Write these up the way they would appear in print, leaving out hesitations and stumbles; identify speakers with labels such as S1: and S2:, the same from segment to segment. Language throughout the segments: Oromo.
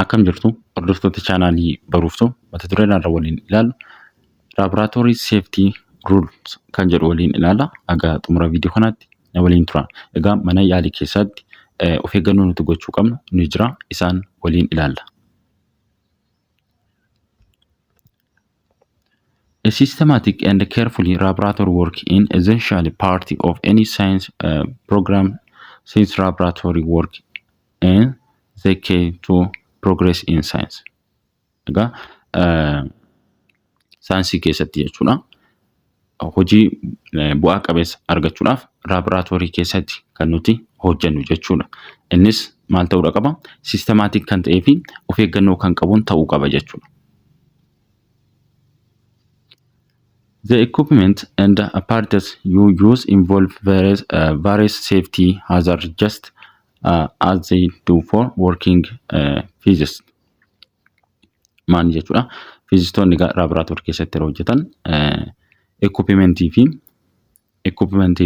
S1: Akkam jirtu hordoftoota chaanaalii baruuftuu mata dureen irra waliin ilaalu laboratory safety rules kan jedhu waliin ilaala. Aga xumura viidiyoo kanaatti na waliin tura. Egaa mana yaalii keessatti of eeggannoo nuti gochuu qabnu ni jira, isaan waliin ilaalla. A systematic and carefully laboratory work is essentially part of any science program, since laboratory work and the key to progress in science. Egaa saayinsii keessatti jechuudha. Hojii bu'aa qabeessa argachuudhaaf laboratory keessatti kan nuti hojjennu jechuudha. Innis maal ta'uu qaba? Systematic kan ta'ee fi of eeggannoo kan qabuun ta'uu qaba jechuudha. The equipment and apparatus you use involve various safety hazards, just as they do for working physicists. Maal jechuudha? Fiizistoonni laboratory keessatti hojjetan equipmentii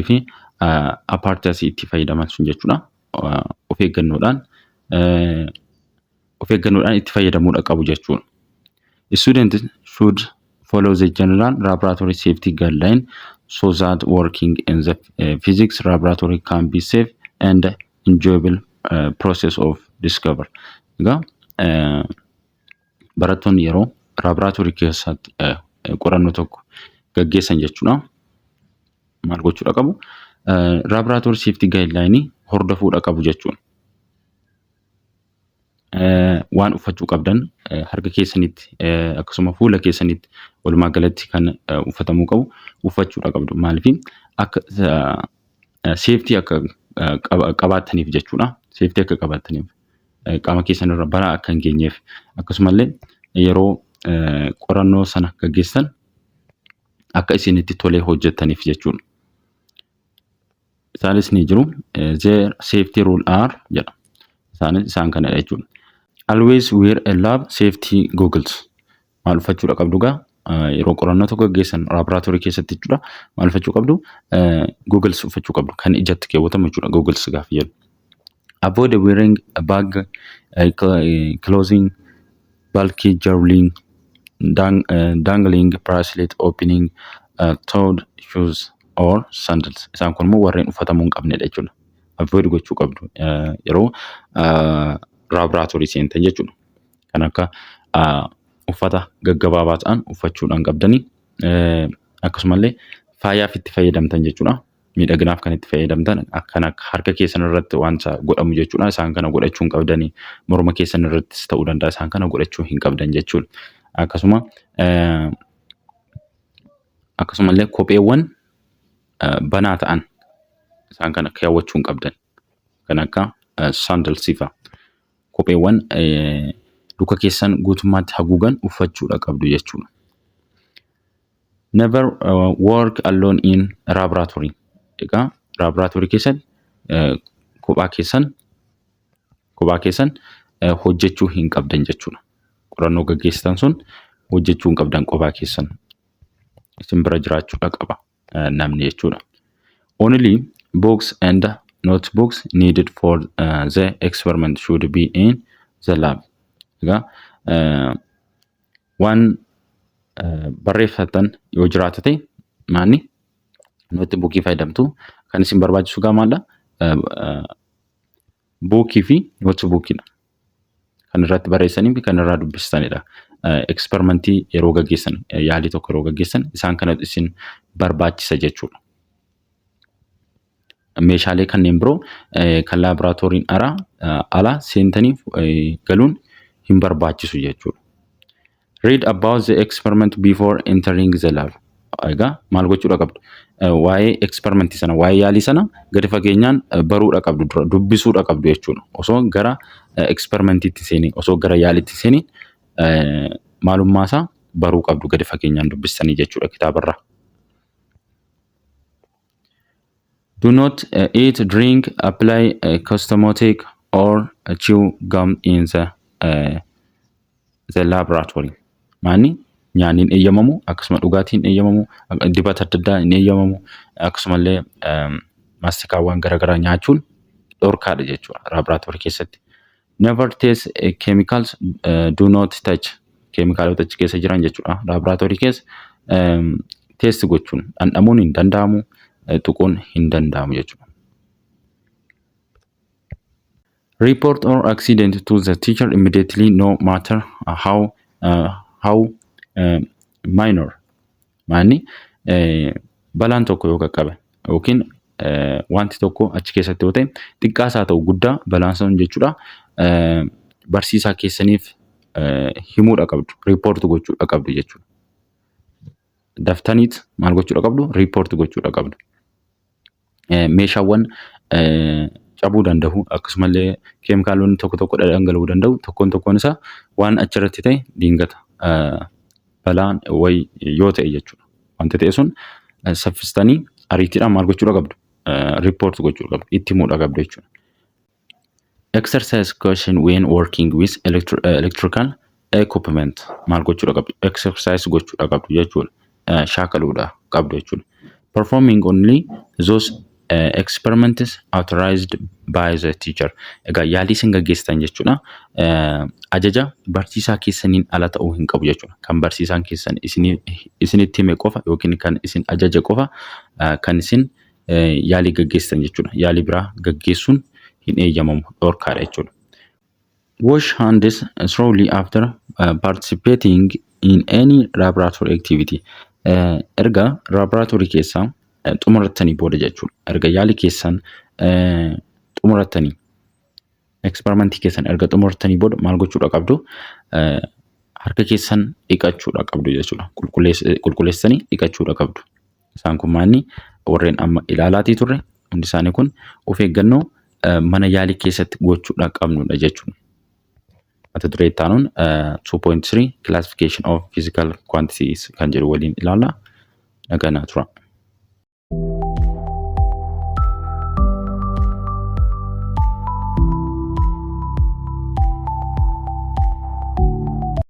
S1: fi apparatus itti fayyadaman sun jechuudha. Of eeggannoodhaan itti fayyadamuudha qabu jechuudha. Students should follow the general laboratory safety guideline so that working in the physics laboratory can be safe and enjoyable process of discovery. Egaa barattoonni yeroo laboratory keessatti qorannoo tokko gaggeessan jechuudha. Maal gochuudha qabu? Laboratory safety guideline hordofuudha qabu jechuudha. Waan uffachuu qabdan harka keessanitti akkasuma fuula keessanitti walumaa galatti kan uffatamuu qabu uffachuudha qabdu. Maaliif akka safety akka qabaataniif jechuudha. Safety akka qabaataniif qaama keessan irra balaa akka hin geenyeef akkasumallee yeroo qorannoo sana gaggeessan akka isinitti tolee hojjettaniif jechuudha. Isaanis ni jiru. The safety rule are jedha. Isaan kana jechuudha. Always wear a lab safety goggles. Maal uffachuudha qabdu gaa yeroo qorannoo tokko gaggeessan laboratory keessatti jechuudha. Maal uffachuu qabdu? Goggles uffachuu qabdu kan ijatti keewwatamu jechuudha. Goggles gaafa jedhu. Avoid wearing a bag, clothing, bulky jewelry, dangling bracelet, opening toed shoes or sandals. Isaan kun immoo warreen uffatamuu hin qabnedha jechuudha. Avoid gochuu qabdu yeroo laboratory seentan jechuudha. Kan akka uffata gaggabaabaa ta'an uffachuudhaan qabdanii akkasumallee faayaaf itti fayyadamtan jechuudha. Miidhaginaaf kan itti fayyadamtan kan akka harka keessan irratti wanta godhamu jechuudha. Isaan kana godhachuu hin qabdanii. Morma keessan irrattis ta'uu danda'a. Isaan kana godhachuu hin qabdan jechuudha. Akkasumallee kopheewwan banaa ta'an isaan kana kaawwachuu hin qabdan. Kan akka sandals fa'a. Kopheewwan luka keessan guutummaatti haguugan uffachuudha qabdu jechuudha. Never work alone in laboratory. Egaa laboratory keessatti kophaa keessan hojjechuu hin qabdan jechuudha. Qorannoo gaggeessitan sun hojjechuu hin qabdan kophaa keessan. Isin bira jiraachuudha qaba namni jechuudha. Only books and notebooks needed for the experiment should be in the lab. Egaa waan barreeffatan yoo jiraate ta'e maanni notebookii fayyadamtu. Kan isin barbaachisu gaa maalla? Bookii fi notebookiidha. Kan irratti barreessanii fi kan irraa dubbistanidha. Experimentii yeroo gaggeessan, yaalii tokko yeroo gaggeessan isaan kana isin barbaachisa jechuudha. Meeshaalee kanneen biroo kan laboratoriin ala seentaniif galuun hin barbaachisu jechuudha. Read about the experiment before entering the lab. Egaa maal gochuudha qabdu? Waa'ee experimentii sana, waa'ee yaalii sana gadi fageenyaan baruudha qabdu dura, dubbisuudha qabdu jechuudha. Osoo gara experimentiitti seenii, osoo gara yaaliitti seenii maalummaa isaa baruu qabdu gadi fageenyaan dubbistanii jechuudha kitaabarraa. Do not eat, drink, apply cosmetic or chew gum in the laboratory. Maani nyaanni hin eeyyamamu, akkasuma dhugaatiin hin eeyyamamu, dibata adda addaa hin eeyyamamu, akkasumallee maastikaawwan garaagaraa nyaachuun dhorkaadha jechuudha laboratory keessatti. Never test chemicals, do not touch. Keemikaalota achi keessa jiran jechuudha. Laaboraatoorii keessa test gochuun dhandhamuun hin danda'amu, tuquun hin danda'amu jechuudha. Report or accident to the teacher immediately, no matter how minor. Maanni balaan tokko yoo qaqqabe yookiin wanti tokko achi keessatti yoo ta'e xiqqaas haa ta'u guddaa balaan sun jechuudha barsiisaa keessaniif himuudha qabdu, report gochuudha qabdu jechuudha. Daftaniit maal gochuudha qabdu? Report gochuudha qabdu. Meeshaawwan cabuu danda'u akkasumallee keemikaalonni tokko tokko dhangala'uu danda'u tokkoon isaa waan achirratti ta'e diingata balaan way yoo ta'e jechuudha. Wanti ta'e sun saffistanii ariitiidhaan maal gochuudha qabdu? Report gochuudha qabdu, itti himuudha qabdu jechuudha. Exercise question when working with electrical equipment maal gochuudha qabdu? Exercise gochuudha qabdu jechuudha. Shaakaluudha qabdu jechuudha. Performing only those experiments authorized by the teacher. Egaa yaalii isin gaggeessitan jechuudha. Ajaja barsiisaa keessaniin ala ta'uu hin qabu jechuudha. Kan barsiisaan keessan isinitti hime qofa yookiin kan isin ajaja qofa kan isin yaalii gaggeessitan jechuudha. Yaalii biraa gaggeessuun hin eeyyamamu, dhorkaadha jechuudha. Wash hands thoroughly after participating in any laboratory activity. Erga laboratory keessaa xumurattanii booda jechuudha. Erga yaalii keessan xumurattanii experimentii keessan erga xumurattanii booda maal gochuudha qabdu? Harka keessan dhiqachuudha qabdu jechuudha. Qulqulleessanii dhiqachuudha qabdu. Isaan kun maanni warreen amma ilaalaatii turre hundi isaanii kun of eeggannoo mana yaalii keessatti gochuudha qabnudha jechuudha. Mata duree itti aanuun 2.3 classification of physical quantities kan jedhu waliin ilaalla. Nagaa naa tura.